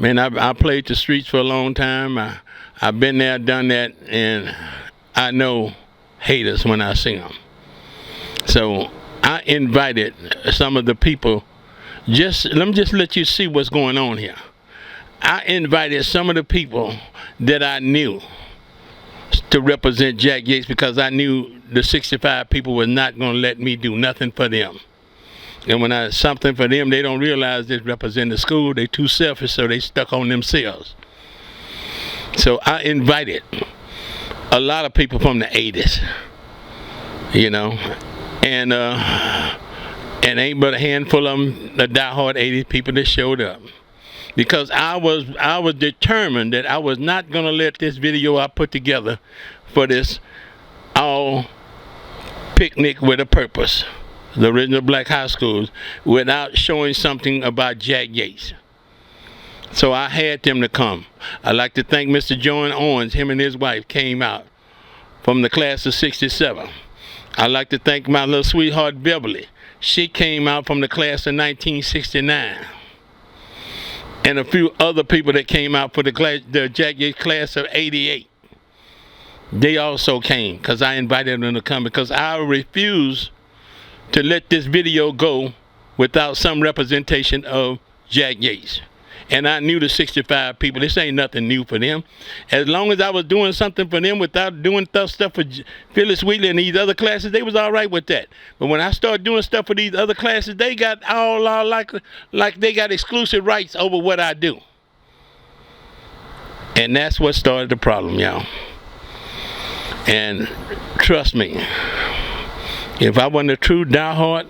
Man, I played the streets for a long time. I've been there, done that, and I know haters when I see them. So I invited some of the people. Let me just let you see what's going on here. I invited some of the people that I knew to represent Jack Yates because I knew the 65 people were not going to let me do nothing for them. And when I something for them, they don't realize they represent the school. They too selfish, so they stuck on themselves. So I invited a lot of people from the 80s, and ain't but a handful of them, the diehard 80s people that showed up. Because I was determined that I was not gonna let this video I put together for this all picnic with a purpose, the original black high schools, without showing something about Jack Yates. So I had them to come. I'd like to thank Mr. John Owens. Him and his wife came out from the class of '67. I'd like to thank my little sweetheart Beverly. She came out from the class of 1969. And a few other people that came out for the Jack Yates class of '88. They also came because I invited them to come, because I refuse to let this video go without some representation of Jack Yates. And I knew the 65 people. This ain't nothing new for them. As long as I was doing something for them without doing stuff for Phyllis Wheatley and these other classes, they was all right with that. But when I started doing stuff for these other classes, they got all like they got exclusive rights over what I do. And that's what started the problem, y'all. And trust me, if I wasn't a true diehard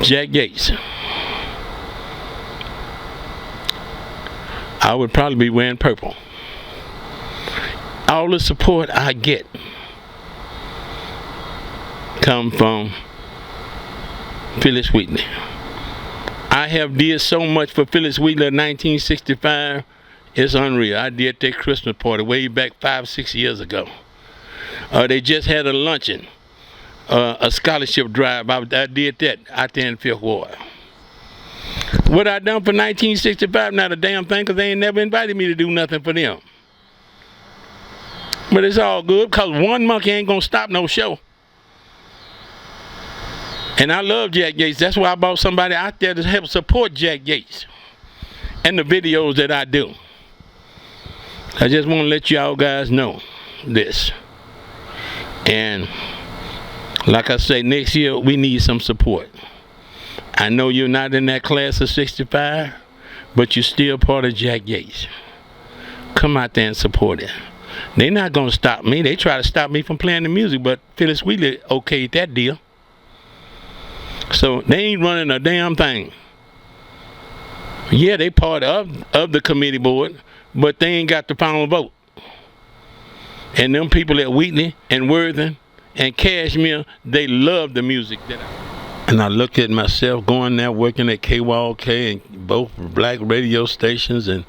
Jack Yates, I would probably be wearing purple. All the support I get come from Phyllis Wheatley. I have did so much for Phyllis Wheatley in 1965. It's unreal. I did their Christmas party way back 5-6 years ago. They just had a luncheon, a scholarship drive. I did that out there in Fifth Ward. What I done for 1965, not a damn thing, because they ain't never invited me to do nothing for them. But it's all good, because one monkey ain't gonna stop no show. And I love Jack Yates. That's why I brought somebody out there to help support Jack Yates and the videos that I do. I just want to let y'all guys know this. And like I say, next year we need some support. I know you're not in that class of '65, but you're still part of Jack Yates. Come out there and support it. They're not going to stop me. They try to stop me from playing the music, but Phyllis Wheatley okayed that deal. So they ain't running a damn thing. Yeah, they part of the committee board, but they ain't got the final vote. And them people at Wheatley and Worthing and Cashmere, they love the music that And I look at myself going there working at KYOK and both black radio stations and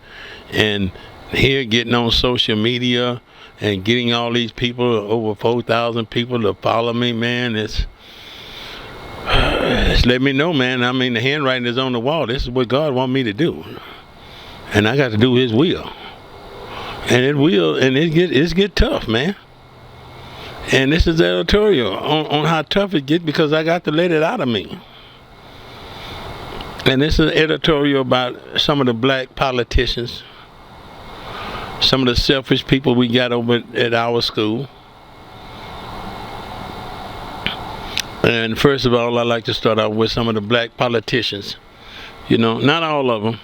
here getting on social media and getting all these people, over 4,000 people to follow me, man. It's let me know, man. I mean, the handwriting is on the wall. This is what God wants me to do. And I got to do his will. And it get tough, man. And this is editorial on how tough it gets, because I got to let it out of me. And this is editorial about some of the black politicians, some of the selfish people we got over at our school. And first of all, I'd like to start out with some of the black politicians. Not all of them.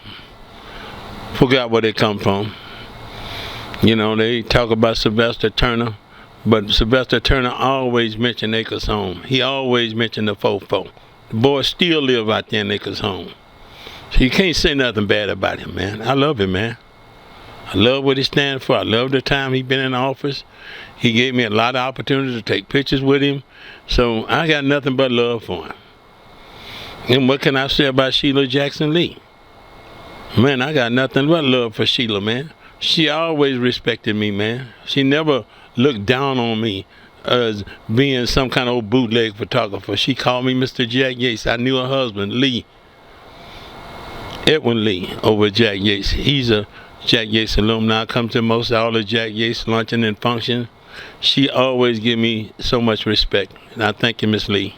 Forgot where they come from. They talk about Sylvester Turner. But Sylvester Turner always mentioned Acres Home. He always mentioned the Fofo. The boy still live out there in Acres Home. So you can't say nothing bad about him, man. I love him, man. I love what he stands for. I love the time he been in office. He gave me a lot of opportunities to take pictures with him. So I got nothing but love for him. And what can I say about Sheila Jackson Lee? Man, I got nothing but love for Sheila, man. She always respected me, man. She never looked down on me as being some kind of old bootleg photographer. She called me Mr. Jack Yates. I knew her husband, Lee. Edwin Lee over Jack Yates. He's a Jack Yates alumni. Comes to most all the Jack Yates luncheon and function. She always give me so much respect, and I thank you, Miss Lee.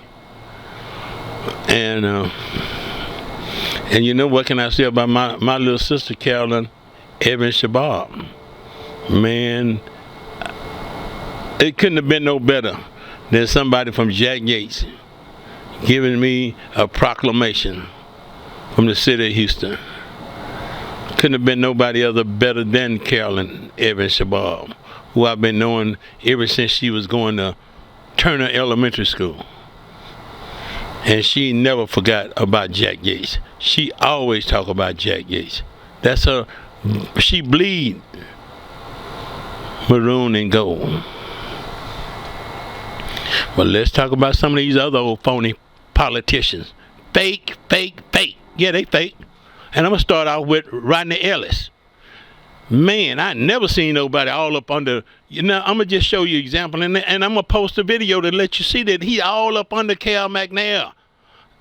And you know what can I say about my little sister Carolyn Evans Shabab? Man, it couldn't have been no better than somebody from Jack Yates giving me a proclamation from the city of Houston. Couldn't have been nobody other better than Carolyn Evans Shabab, who I've been knowing ever since she was going to Turner Elementary School. And she never forgot about Jack Yates. She always talk about Jack Yates. That's her. She bleed maroon and gold. But let's talk about some of these other old phony politicians. Fake, fake, fake. Yeah, they fake. And I'm going to start off with Rodney Ellis. Man, I never seen nobody all up under, I'm going to just show you an example, and I'm going to post a video to let you see that he all up under Cal McNair.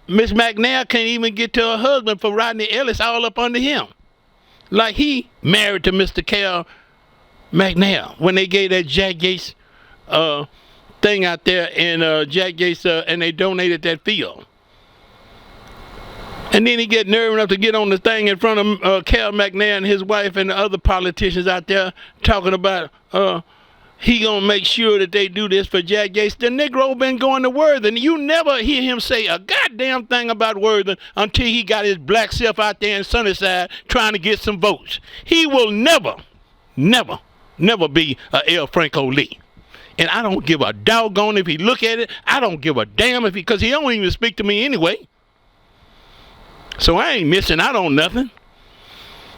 Miss McNair can't even get to her husband for Rodney Ellis all up under him. Like he married to Mr. Cal McNair when they gave that Jack Yates thing out there in Jack Yates, and they donated that field. And then he get nerve enough to get on the thing in front of Cal McNair and his wife and the other politicians out there talking about he gonna make sure that they do this for Jack Yates. The Negro been going to Worthing. You never hear him say a goddamn thing about Worthing until he got his black self out there in Sunnyside trying to get some votes. He will never, never, never be a L. Franco Lee. And I don't give a doggone if he look at it. I don't give a damn if because he don't even speak to me anyway. So I ain't missing out on nothing.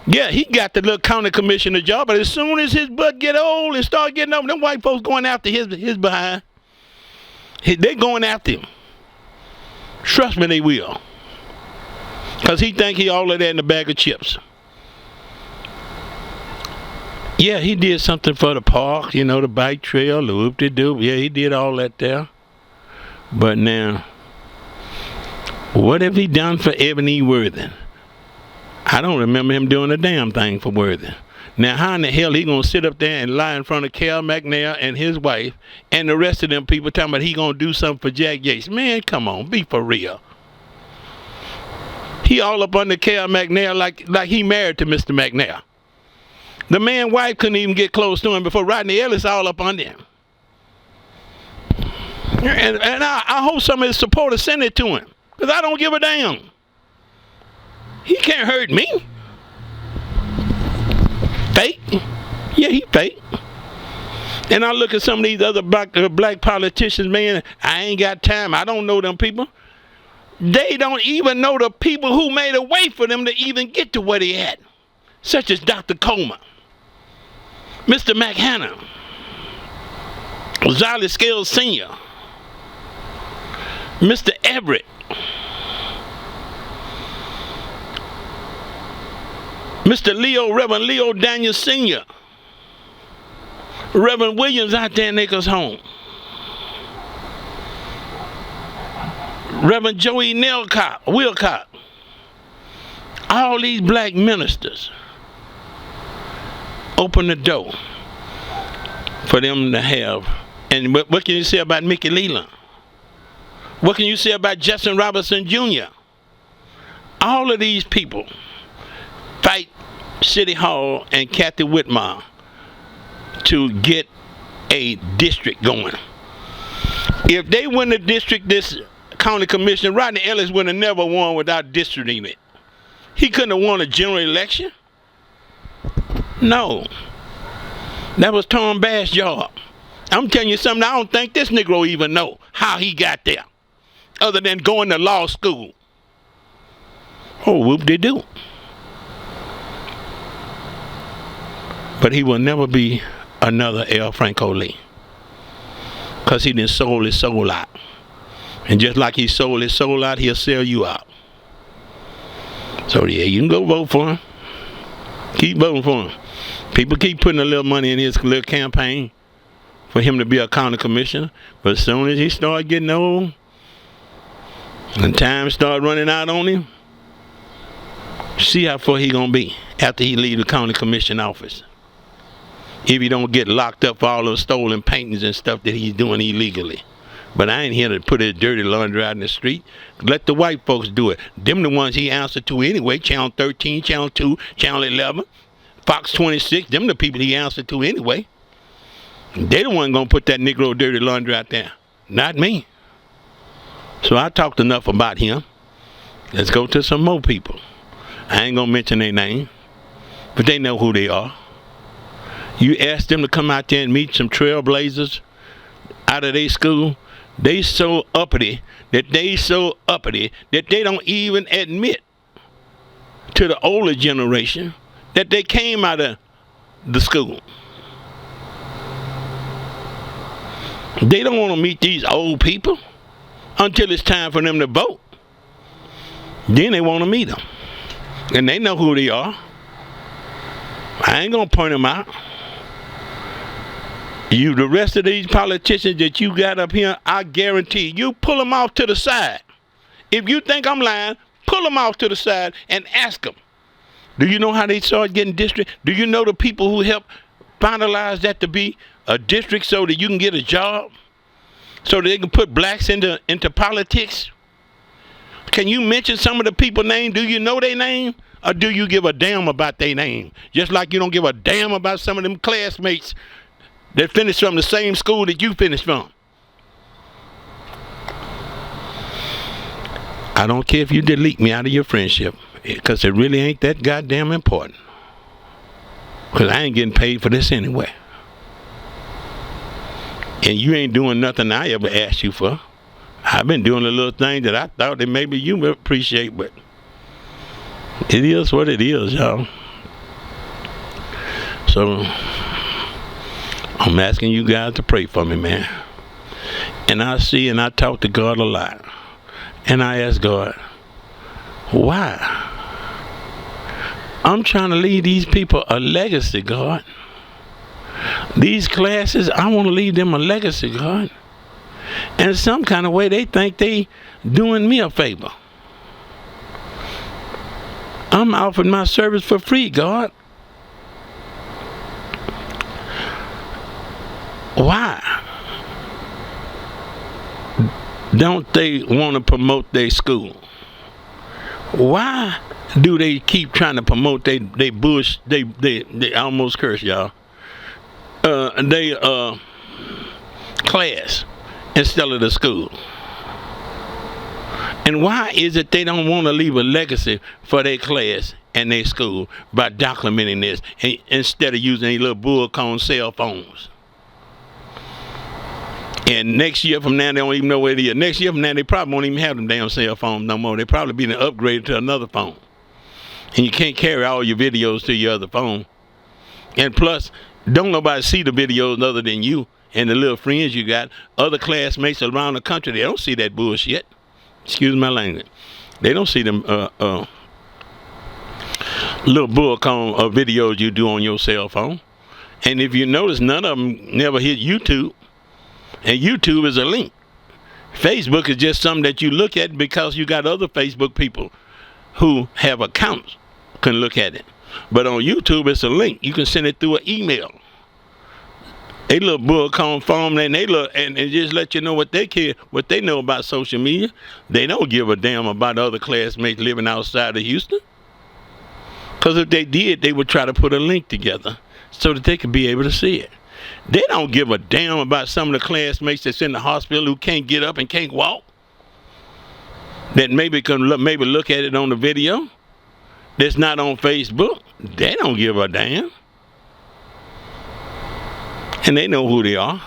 Yeah, he got the little county commissioner job, but as soon as his butt get old and start getting up, them white folks going after his behind. They going after him. Trust me, they will. Because he think he all of that in a bag of chips. Yeah, he did something for the park, the bike trail, the whoop-de-doop. Yeah, he did all that there. But now, what have he done for Ebony Worthing? I don't remember him doing a damn thing for Worthing. Now, how in the hell he gonna sit up there and lie in front of Cal McNair and his wife and the rest of them people talking about he gonna do something for Jack Yates? Man, come on, be for real. He all up under Cal McNair like he married to Mr. McNair. The man's wife couldn't even get close to him before Rodney Ellis all up under him. And I hope some of his supporters send it to him. Because I don't give a damn. He can't hurt me. Fake? Yeah, he fake. And I look at some of these other black politicians, man, I ain't got time. I don't know them people. They don't even know the people who made a way for them to even get to where they at. Such as Dr. Coleman, Mr. McHanna, Zolly Scales Sr., Mr. Everett, Mr. Reverend Leo Daniels Sr., Reverend Williams out there in Acres Home, Reverend Joey Wilcott, all these black ministers open the door for them to have. And what can you say about Mickey Leland? What can you say about Justin Robinson Jr.? All of these people fight City Hall and Kathy Whitmire to get a district going. If they win the district, this county commissioner, Rodney Ellis would have never won without districting it. He couldn't have won a general election. No. That was Tom Bass's job. I'm telling you something, I don't think this Negro even know how he got there. Other than going to law school. Oh, whoop-de-doo. But he will never be another L. Franco Lee. Because he done sold his soul out. And just like he sold his soul out, he'll sell you out. So yeah, you can go vote for him. Keep voting for him. People keep putting a little money in his little campaign for him to be a county commissioner. But as soon as he start getting old, and time start running out on him, See how far he gonna be after he leave the county commission office. If he don't get locked up for all those stolen paintings and stuff that he's doing illegally. But I ain't here to put his dirty laundry out in the street. Let the white folks do it. Them the ones he answered to anyway. Channel 13, Channel 2, Channel 11, Fox 26. Them the people he answered to anyway. They the one gonna put that Negro dirty laundry out there. Not me. So I talked enough about him. Let's go to some more people. I ain't gonna mention their name, but they know who they are. You ask them to come out there and meet some trailblazers out of their school. They so uppity that they don't even admit to the older generation that they came out of the school. They don't want to meet these old people until it's time for them to vote. Then they want to meet them. And they know who they are. I ain't going to point them out. You, the rest of these politicians that you got up here, I guarantee you pull them off to the side. If you think I'm lying, pull them off to the side and ask them. Do you know how they started getting district? Do you know the people who helped finalize that to be a district so that you can get a job? So that they can put blacks into politics? Can you mention some of the people's names? Do you know their name? Or do you give a damn about their name? Just like you don't give a damn about some of them classmates that finished from the same school that you finished from. I don't care if you delete me out of your friendship, because it really ain't that goddamn important. Because I ain't getting paid for this anyway. And you ain't doing nothing I ever asked you for. I've been doing a little thing that I thought that maybe you would appreciate, but it is what it is, y'all. So I'm asking you guys to pray for me, man. And I see and I talk to God a lot. And I ask God, why? I'm trying to leave these people a legacy, God. These classes, I want to leave them a legacy, God. And some kind of way they think they doing me a favor. I'm offering my service for free, God. Why don't they want to promote their school? Why do they keep trying to promote they bush, they almost curse y'all, they class instead of the school? And why is it they don't want to leave a legacy for their class and their school by documenting this instead of using these little bullcone cell phones? And next year from now, they don't even know where it is. Next year from now, they probably won't even have them damn cell phones no more. They probably be upgraded to another phone. And you can't carry all your videos to your other phone. And plus, don't nobody see the videos other than you and the little friends you got. Other classmates around the country, they don't see that bullshit. Excuse my language. They don't see them little bullcone videos you do on your cell phone. And if you notice, none of them never hit YouTube. And YouTube is a link. Facebook is just something that you look at because you got other Facebook people who have accounts can look at it. But on YouTube, it's a link. You can send it through an email. They little bullcone phone and they look and just let you know what they care, what they know about social media. They don't give a damn about other classmates living outside of Houston. Because if they did, they would try to put a link together so that they could be able to see it. They don't give a damn about some of the classmates that's in the hospital who can't get up and can't walk. That maybe can look at it on the video that's not on Facebook. They don't give a damn. And they know who they are.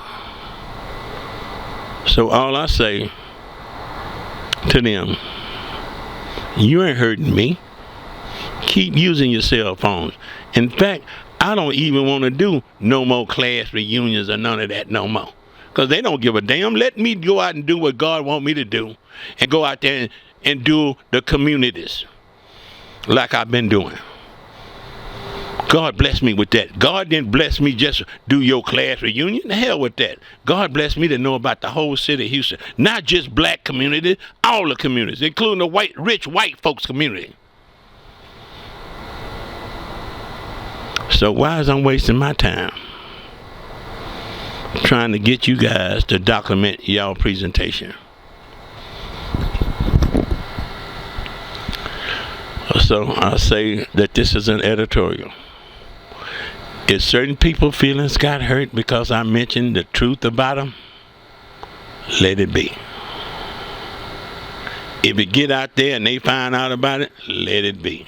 So all I say to them, you ain't hurting me. Keep using your cell phones. In fact, I don't even want to do no more class reunions or none of that no more. Because they don't give a damn. Let me go out and do what God wants me to do. And go out there and do the communities like I've been doing. God bless me with that. God didn't bless me just do your class reunion. The hell with that. God blessed me to know about the whole city of Houston. Not just black community, all the communities, including the rich white folks community. So why is I'm wasting my time trying to get you guys to document y'all presentation? So I say that this is an editorial. If certain people's feelings got hurt because I mentioned the truth about them, let it be. If it get out there and they find out about it, let it be.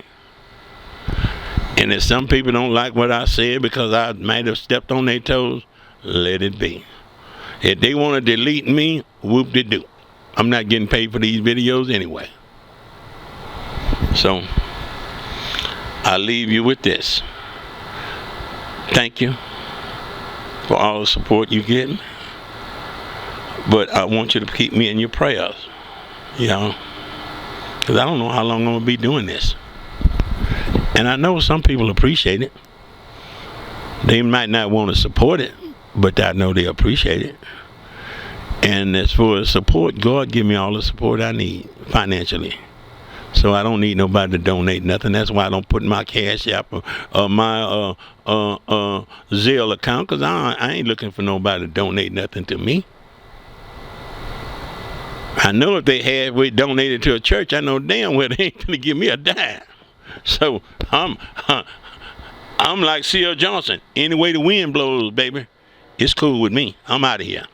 And if some people don't like what I said because I might have stepped on their toes, let it be. If they want to delete me, whoop-de-doo. I'm not getting paid for these videos anyway. So, I'll leave you with this. Thank you for all the support you get. But I want you to keep me in your prayers, you know, because I don't know how long I'm going to be doing this. And I know some people appreciate it. They might not want to support it, but I know they appreciate it. And as for support, God give me all the support I need financially. So I don't need nobody to donate nothing. That's why I don't put my Cash App or my Zelle account, because I ain't looking for nobody to donate nothing to me. I know if they halfway donated to a church, I know damn well they ain't gonna give me a dime. So I'm like C.L. Johnson. Any way the wind blows, baby, it's cool with me. I'm out of here.